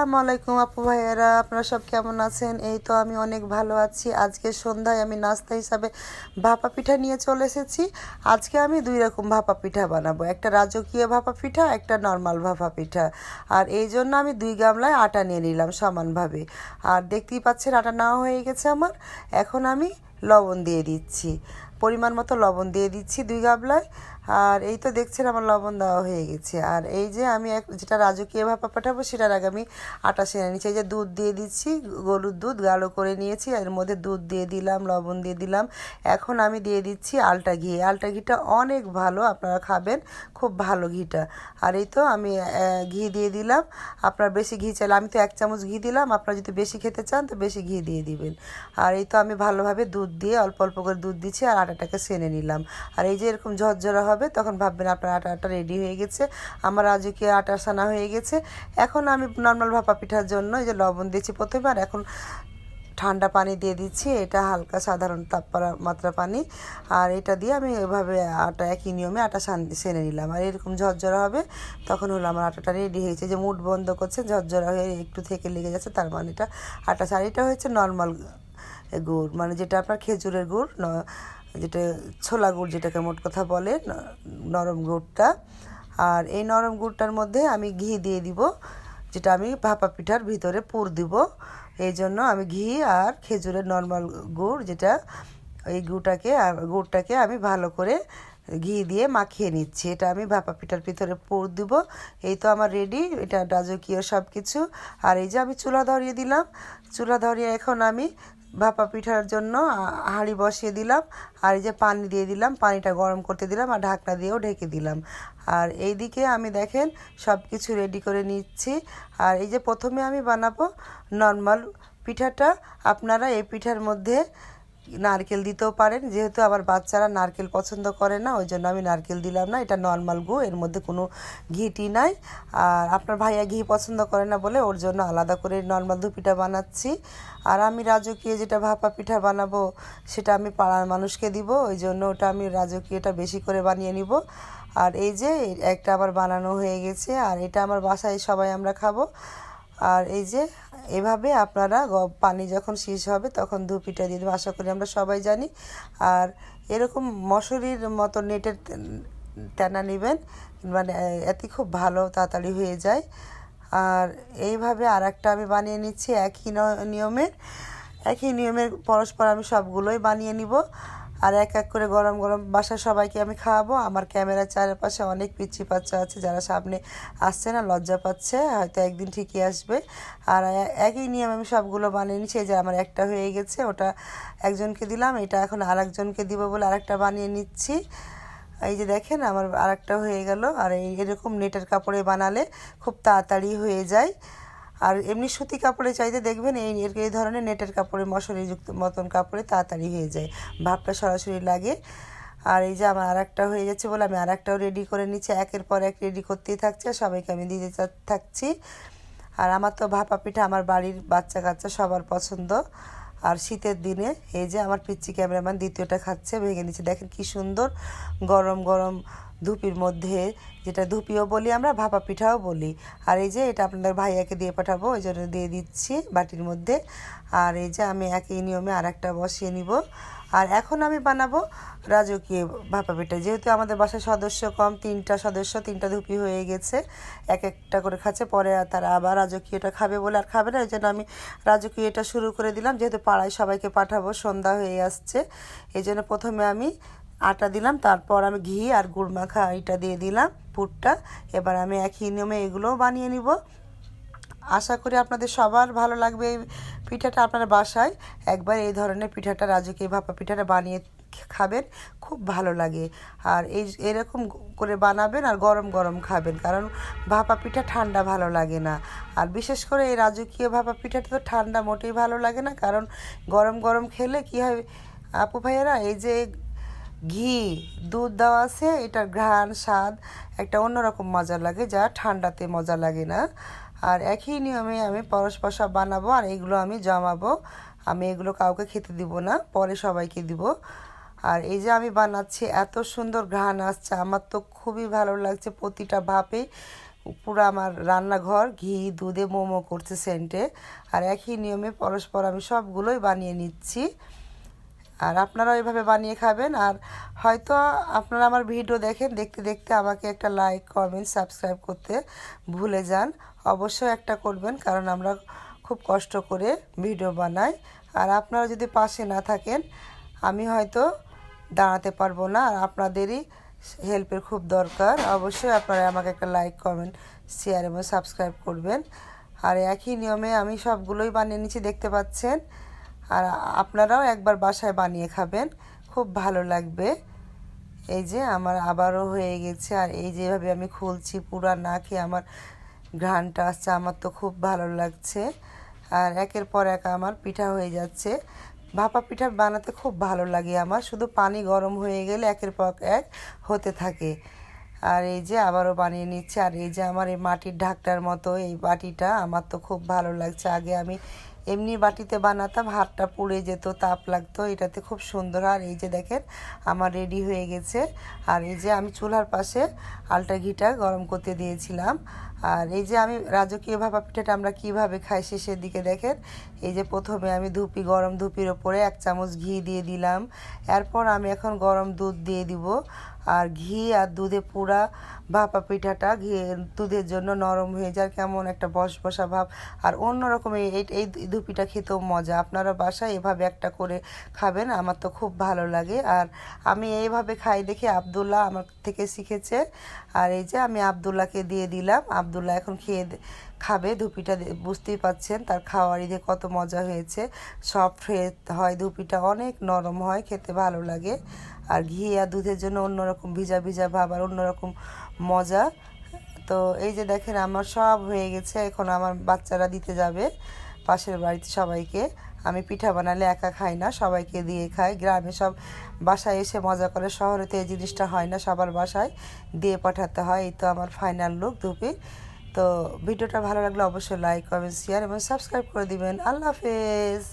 আসসালামু আলাইকুম আপু ভাইয়েরা, আপনারা সব কেমন আছেন? এই তো আমি অনেক ভালো আছি। আজকে সন্ধ্যায় আমি নাস্তা হিসাবে ভাপা পিঠা নিয়ে চলে এসেছি। আজকে আমি দুই রকম ভাপা পিঠা বানাবো, একটা রাজকীয় ভাপা পিঠা, একটা নর্মাল ভাপা পিঠা। আর এই জন্য আমি 2 গামলায় আটা নিয়ে নিলাম সমানভাবে। আর দেখতেই পাচ্ছেন আটা নেওয়া হয়ে গেছে আমার। এখন আমি লবণ দিয়ে দিচ্ছি, পরিমাণ মতো লবণ দিয়ে দিচ্ছি 2 গামলায়। আর এই তো দেখছেন আমার লবণ দেওয়া হয়ে গেছে। আর এই যে আমি যেটা রাজকীয় ভাপা পাঠাবো সেটার আগে আমি আটা সেনে নিচ্ছি। এই যে দুধ দিয়ে দিচ্ছি, গরুর দুধ গাঢ় করে নিয়েছি, এর মধ্যে দুধ দিয়ে দিলাম, লবণ দিয়ে দিলাম। এখন আমি দিয়ে দিচ্ছি আলটা ঘি। আলটা ঘিটা অনেক ভালো, আপনারা খাবেন, খুব ভালো ঘিটা। আর এই তো আমি ঘি দিয়ে দিলাম। আপনার বেশি ঘি চাইলে, আমি তো 1 চামচ ঘি দিলাম, আপনারা যদি বেশি খেতে চান তো বেশি ঘি দিয়ে দিবেন। আর এই তো আমি ভালোভাবে দুধ দিয়ে অল্প অল্প করে দুধ দিচ্ছি আর আটাটাকে সেনে নিলাম। আর এই যে এরকম ঝরঝরা হবে তখন ভাববেন আপনার আটাটা রেডি হয়ে গেছে। আমার রাজকীয় আটা সানা হয়ে গেছে। এখন আমি নর্মাল ভাপা পিঠার জন্য এই যে লবণ দিয়েছি প্রথমে, আর এখন ঠান্ডা পানি দিয়ে দিচ্ছি। এটা হালকা সাধারণ তাপমাত্রা পানি। আর এটা দিয়ে আমি এভাবে আটা একই নিয়মে আটা সেনে নিলাম। আর এরকম ঝরঝরা হবে তখন হলো আমার আটাটা রেডি হয়েছে। যে মুঠ বন্ধ করছে, ঝরঝরা হয়ে একটু থেকে লেগে যাচ্ছে, তার মানে এটা আটা। আর এটা হচ্ছে নর্মাল গুড়, মানে যেটা আপনার খেজুরের গুড়, যেটা ছোলা গুড় যেটাকে মোট কথা বলে, নরম গুড়টা। আর এই নরম গুড়টার মধ্যে আমি ঘি দিয়ে দিব, যেটা আমি ভাপা পিঠার ভিতরে পুর দিব। এই জন্য আমি ঘি আর খেজুরের নর্মাল গুড় যেটা, এই গুড়টাকে আমি ভালো করে ঘি দিয়ে মাখিয়ে নিচ্ছি। এটা আমি ভাপা পিঠার ভিতরে পুর দিব। এই তো আমার রেডি, এটা রাজকীয় সব কিছু। আর এই যে আমি চুলা ধরিয়ে দিলাম। চুলা ধরিয়ে এখন আমি ভাপা পিঠার জন্য হাঁড়ি বসিয়ে দিলাম। আর এই যে পানি দিয়ে দিলাম, পানিটা গরম করতে দিলাম আর ঢাকনা দিয়েও ঢেকে দিলাম। আর এইদিকে আমি দেখেন সব কিছু রেডি করে নিচ্ছি। আর এই যে প্রথমে আমি বানাবো নর্মাল পিঠাটা। আপনারা এই পিঠার মধ্যে নারকেল দিতেও পারেন, যেহেতু আমার বাচ্চারা নারকেল পছন্দ করে না, ওই জন্য আমি নারকেল দিলাম না। এটা নর্মাল গুড়, এর মধ্যে কোনো ঘিটি নাই। আর আপনার ভাইয়া ঘি পছন্দ করে না বলে ওর জন্য আলাদা করে নর্মাল পিঠা বানাচ্ছি। আর আমি রাজকীয় যেটা ভাপা পিঠা বানাবো সেটা আমি পাড়ার মানুষকে দিব, ওই জন্য ওটা আমি রাজকীয়টা বেশি করে বানিয়ে নিব। আর এই যে একটা আবার বানানো হয়ে গেছে, আর এটা আমার বাসায় সবাই আমরা খাবো। আর এই যে এভাবে আপনারা পানি যখন শেষ হবে তখন ধুপিটা দিয়ে দেবো, আশা করি আমরা সবাই জানি। আর এরকম মশুরির মতো নেটের টানা নেবেন, মানে এতে খুব ভালো তাড়াতাড়ি হয়ে যায়। আর এইভাবে আর একটা আমি বানিয়ে নিচ্ছি একই নিয়মের পরস্পর আমি সবগুলোই বানিয়ে নিব। আর এক এক করে গরম গরম বাসার সবাইকে আমি খাওয়াবো। আমার ক্যামেরার চারপাশে অনেক পিচ্চি বাচ্চা আছে, যারা সামনে আসছে না, লজ্জা পাচ্ছে, হয়তো একদিন ঠিকই আসবে। আর একই নিয়ম আমি সবগুলো বানিয়ে নিচ্ছি। এই যে আমার একটা হয়ে গেছে, ওটা একজনকে দিলাম, এটা এখন আরেকজনকে দিব বলে আরেকটা বানিয়ে নিচ্ছি। এই যে দেখেন আমার আরেকটা হয়ে গেল। আর এরকম নেটের কাপড়ে বানালে খুব তাড়াতাড়ি হয়ে যায়। আর এমনি সুতি কাপড়ে চাইতে দেখবেন এই ধরনের নেটের কাপড়ে, মশারিযুক্ত মতন কাপড়ে তাড়াতাড়ি হয়ে যায়, ভাবটা সরাসরি লাগে। আর এই যে আমার আরেকটা হয়ে যাচ্ছে বলে আমি আরেকটাও রেডি করে নিচ্ছি। একের পর এক রেডি করতেই থাকছে, সবাইকে আমি দিতে থাকছি। আর আমার তো ভাপা পিঠা আমার বাড়ির বাচ্চা কাচ্চা সবার পছন্দ। আর শীতের দিনে এই যে আমার পিচ্চি ক্যামেরাম্যান দ্বিতীয়টা খাচ্ছে, ভেঙে নিচ্ছে, দেখেন কি সুন্দর গরম গরম ধুপির মধ্যে, যেটা ধুপিও বলি আমরা, ভাপা পিঠাও বলি। আর এই যে এটা আপনাদের ভাইয়াকে দিয়ে পাঠাবো, ওই জন্য দিয়ে দিচ্ছি বাটির মধ্যে। আর এই যে আমি একই নিয়মে আর একটা বসিয়ে নিব। আর এখন আমি বানাবো রাজকীয় ভাপা পিঠা। যেহেতু আমাদের বাসায় সদস্য কম, 3টা সদস্য, 3টা ধুপি হয়ে গেছে, এক একটা করে খাচ্ছে, পরে তারা আবার রাজকীয়টা খাবে বলে আর খাবে না, ওই জন্য আমি রাজকীয়টা শুরু করে দিলাম। যেহেতু পাড়ায় সবাইকে পাঠাবো, সন্ধ্যা হয়ে আসছে, এই জন্য প্রথমে আমি আটা দিলাম, তারপর আমি ঘি আর গুড় মাখা এটা দিয়ে দিলাম পুরটা। এবার আমি একই নিয়মে এগুলোও বানিয়ে নিব। আশা করি আপনাদের সবার ভালো লাগবে এই পিঠাটা। আপনারা বাসায় একবার এই ধরনের পিঠাটা, রাজকীয় ভাপা পিঠাটা বানিয়ে খাবেন, খুব ভালো লাগে। আর এরকম করে বানাবেন আর গরম গরম খাবেন, কারণ ভাপা পিঠা ঠান্ডা ভালো লাগে না। আর বিশেষ করে এই রাজকীয় ভাপা পিঠাটা তো ঠান্ডা মোটেই ভালো লাগে না, কারণ গরম গরম খেলে কী হয় আপু ভাইয়েরা, এই যে ঘি দুধ দেওয়া আছে, এটার ঘ্রাণ স্বাদ একটা অন্যরকম মজা লাগে, যা ঠান্ডাতে মজা লাগে না। আর একই নিয়মে আমি পরস্পর সব বানাবো আর এগুলো আমি জমাবো। আমি এগুলো কাউকে খেতে দিব না, পরে সবাইকে দিব। আর এই যে আমি বানাচ্ছি, এত সুন্দর ঘ্রাণ আসছে, আমার তো খুবই ভালো লাগছে। প্রতিটা ভাপে পুরো আমার রান্নাঘর ঘি দুধে মোমো করছে সেন্টে। আর একই নিয়মে পরস্পর আমি সবগুলোই বানিয়ে নিচ্ছি। আর আপনারাও এভাবে বানিয়ে খাবেন। আর হয়তো আপনারা আমার ভিডিও দেখেন, দেখতে দেখতে আমাকে একটা লাইক কমেন্ট সাবস্ক্রাইব করতে ভুলে যান। অবশ্যই একটা করবেন, কারণ আমরা খুব কষ্ট করে ভিডিও বানাই। আর আপনারা যদি পাশে না থাকেন আমি হয়তো দাঁড়াতে পারবো না। আর আপনাদেরই হেল্পের খুব দরকার। অবশ্যই আপনারা আমাকে একটা লাইক কমেন্ট শেয়ার এবং সাবস্ক্রাইব করবেন। আর একই নিয়মে আমি সবগুলোই বানিয়ে নিচ্ছি, দেখতে পাচ্ছেন। আর আপনারাও একবার বাসায় বানিয়ে খাবেন, খুব ভালো লাগবে। এই যে আমার আবারও হয়ে গেছে। আর এই যেভাবে আমি খুলছি, পুরা না খেয়ে আমার ঘ্রাণটা আসছে, আমার তো খুব ভালো লাগছে। আর একের পর এক আমার পিঠা হয়ে যাচ্ছে। ভাপা পিঠা বানাতে খুব ভালো লাগে আমার, শুধু পানি গরম হয়ে গেলে একের পর এক হতে থাকে। আর এই যে আবারও বানিয়ে নিচ্ছে। আর এই যে আমার এই মাটির ঢাকটার মতো এই বাটিটা আমার তো খুব ভালো লাগছে। আগে আমি এমনি বাটিতে বানাতাম, হাতটা পুড়ে যেত, তাপ লাগতো। এটাতে খুব সুন্দর। আর এই যে দেখেন আমার রেডি হয়ে গেছে। আর এই যে আমি চুলার পাশে আলটা ঘিটা গরম করতে দিয়েছিলাম। আর এই যে আমি রাজকীয় ভাপা পিঠাটা আমরা কীভাবে খাই শেষের দিকে দেখেন। এই যে প্রথমে আমি গরম ধুপির ওপরে 1 চামচ ঘি দিয়ে দিলাম। এরপর আমি এখন গরম দুধ দিয়ে দিব। আর ঘি আর দুধে পুরা ভাপা পিঠাটা দুধের জন্য নরম হয়ে যায়, কেমন একটা বসা ভাব। আর অন্যরকম এই ধুপিটা খেতেও মজা। আপনারা বাসায় এভাবে একটা করে খাবেন, আমার তো খুব ভালো লাগে। আর আমি এইভাবে খাই দেখে আব্দুল্লাহ আমার থেকে শিখেছে। আর এই যে আমি আব্দুল্লাহকে দিয়ে দিলাম, আব্দুল্লাহ এখন খাবে ধুপিটা। বুঝতেই পাচ্ছেন তার খাওয়ারই যে কত মজা হয়েছে। সফট হয় ধুপিটা, অনেক নরম হয়, খেতে ভালো লাগে। আর ঘি আর দুধের জন্য অন্যরকম ভিজা ভিজা ভাব আর অন্যরকম মজা। তো এই যে দেখেন আমার সব হয়ে গেছে। এখন আমার বাচ্চারা দিতে যাবে পাশের বাড়িতে সবাইকে। আমি পিঠা বানালে একা খাই না, সবাইকে দিয়ে খাই। গ্রামে সব বাসায় এসে মজা করে, শহরে তো এই জিনিসটা হয় না, সবার বাসায় দিয়ে পাঠাতে হয়। এই তো আমার ফাইনাল লুক ধুপি। তো ভিডিওটা ভালো লাগলে অবশ্যই লাইক কমেন্ট শেয়ার এবং সাবস্ক্রাইব করে দিবেন। আল্লাহ হাফেজ।